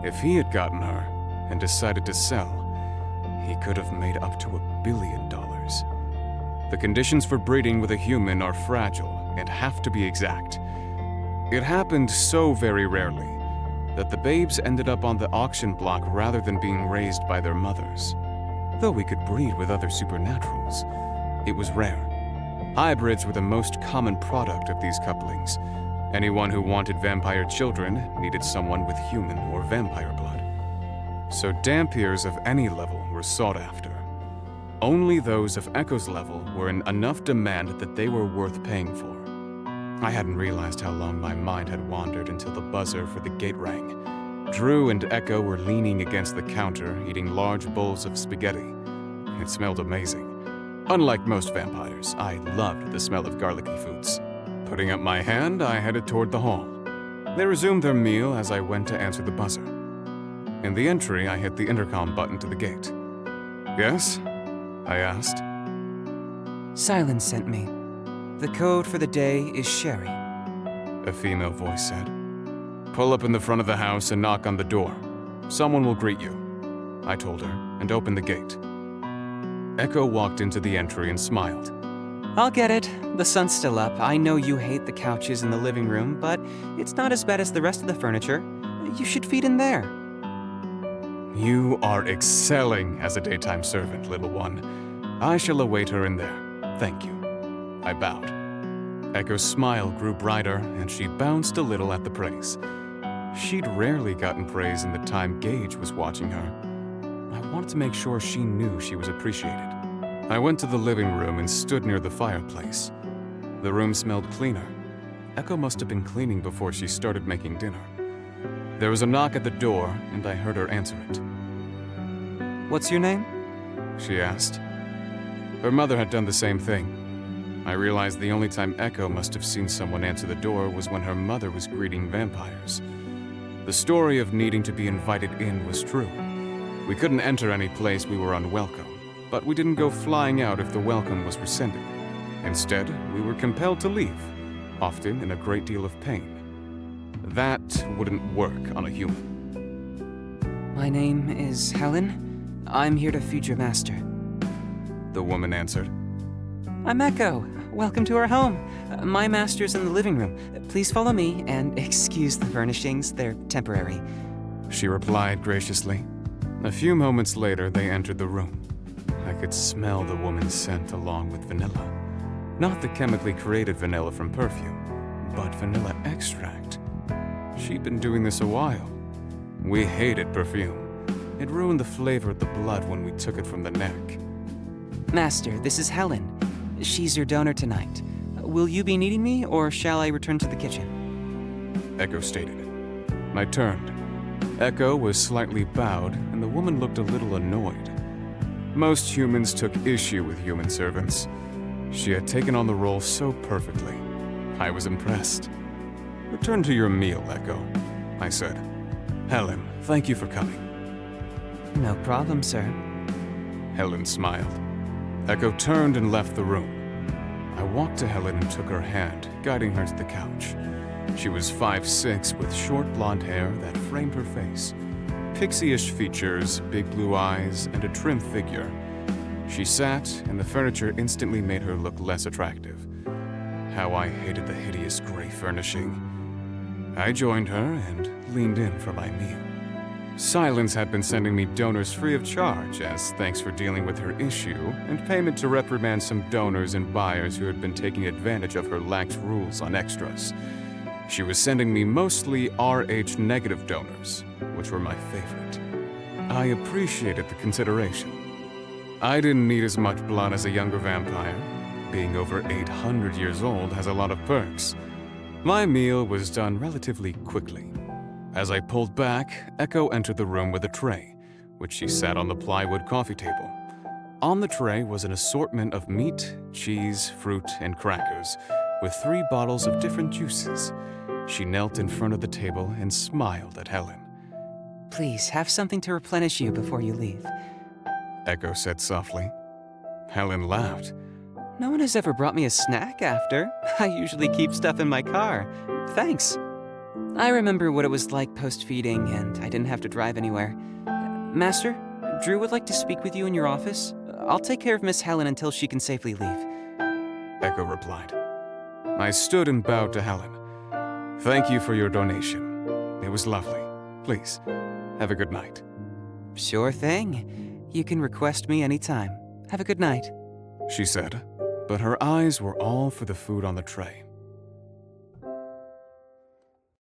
If he had gotten her and decided to sell, he could have made up to $1 billion. The conditions for breeding with a human are fragile and have to be exact. It happened so very rarely that the babes ended up on the auction block rather than being raised by their mothers. Though we could breed with other supernaturals, it was rare. Hybrids were the most common product of these couplings. Anyone who wanted vampire children needed someone with human or vampire blood. So Dampiers of any level were sought after. Only those of Echo's level were in enough demand that they were worth paying for. I hadn't realized how long my mind had wandered until the buzzer for the gate rang. Drew and Echo were leaning against the counter, eating large bowls of spaghetti. It smelled amazing. Unlike most vampires, I loved the smell of garlicky foods. Putting up my hand, I headed toward the hall. They resumed their meal as I went to answer the buzzer. In the entry, I hit the intercom button to the gate. "Yes?" I asked. Silence sent me. The code for the day is Sherry. A female voice said. "Pull up in the front of the house and knock on the door. Someone will greet you," I told her, and opened the gate. Echo walked into the entry and smiled. I'll get it. The sun's still up. I know you hate the couches in the living room, but it's not as bad as the rest of the furniture. You should feed in there. You are excelling as a daytime servant, little one. I shall await her in there. Thank you. I bowed. Echo's smile grew brighter, and she bounced a little at the praise. She'd rarely gotten praise in the time Gage was watching her. I wanted to make sure she knew she was appreciated. I went to the living room and stood near the fireplace. The room smelled cleaner. Echo must have been cleaning before she started making dinner. There was a knock at the door, and I heard her answer it. What's your name? She asked. Her mother had done the same thing. I realized the only time Echo must have seen someone answer the door was when her mother was greeting vampires. The story of needing to be invited in was true. We couldn't enter any place we were unwelcome, but we didn't go flying out if the welcome was rescinded. Instead, we were compelled to leave, often in a great deal of pain. That wouldn't work on a human. My name is Helen. I'm here to feed your master. The woman answered. I'm Echo. Welcome to our home. My master's in the living room. Please follow me and excuse the furnishings. They're temporary. She replied graciously. A few moments later, they entered the room. I could smell the woman's scent along with vanilla. Not the chemically created vanilla from perfume, but vanilla extract. She'd been doing this a while. We hated perfume. It ruined the flavor of the blood when we took it from the neck. Master, this is Helen. She's your donor tonight. Will you be needing me, or shall I return to the kitchen? Echo stated. I turned. Echo was slightly bowed, and the woman looked a little annoyed. Most humans took issue with human servants. She had taken on the role so perfectly. I was impressed. Return to your meal, Echo, I said. Helen, thank you for coming. No problem, sir. Helen smiled. Echo turned and left the room. I walked to Helen and took her hand, guiding her to the couch. She was 5'6", with short blonde hair that framed her face. Pixie-ish features, big blue eyes, and a trim figure. She sat, and the furniture instantly made her look less attractive. How I hated the hideous gray furnishing. I joined her and leaned in for my meal. Silence had been sending me donors free of charge as thanks for dealing with her issue and payment to reprimand some donors and buyers who had been taking advantage of her lax rules on extras. She was sending me mostly Rh negative donors, which were my favorite. I appreciated the consideration. I didn't need as much blood as a younger vampire. Being over 800 years old has a lot of perks. My meal was done relatively quickly. As I pulled back, Echo entered the room with a tray, which she sat on the plywood coffee table. On the tray was an assortment of meat, cheese, fruit, and crackers, with 3 bottles of different juices. She knelt in front of the table and smiled at Helen. Please, have something to replenish you before you leave. Echo said softly. Helen laughed. No one has ever brought me a snack after. I usually keep stuff in my car. Thanks. I remember what it was like post-feeding, and I didn't have to drive anywhere. Master, Drew would like to speak with you in your office. I'll take care of Miss Helen until she can safely leave. Echo replied. I stood and bowed to Helen. Thank you for your donation. It was lovely. Please, have a good night. Sure thing. You can request me anytime. Have a good night. She said, but her eyes were all for the food on the tray.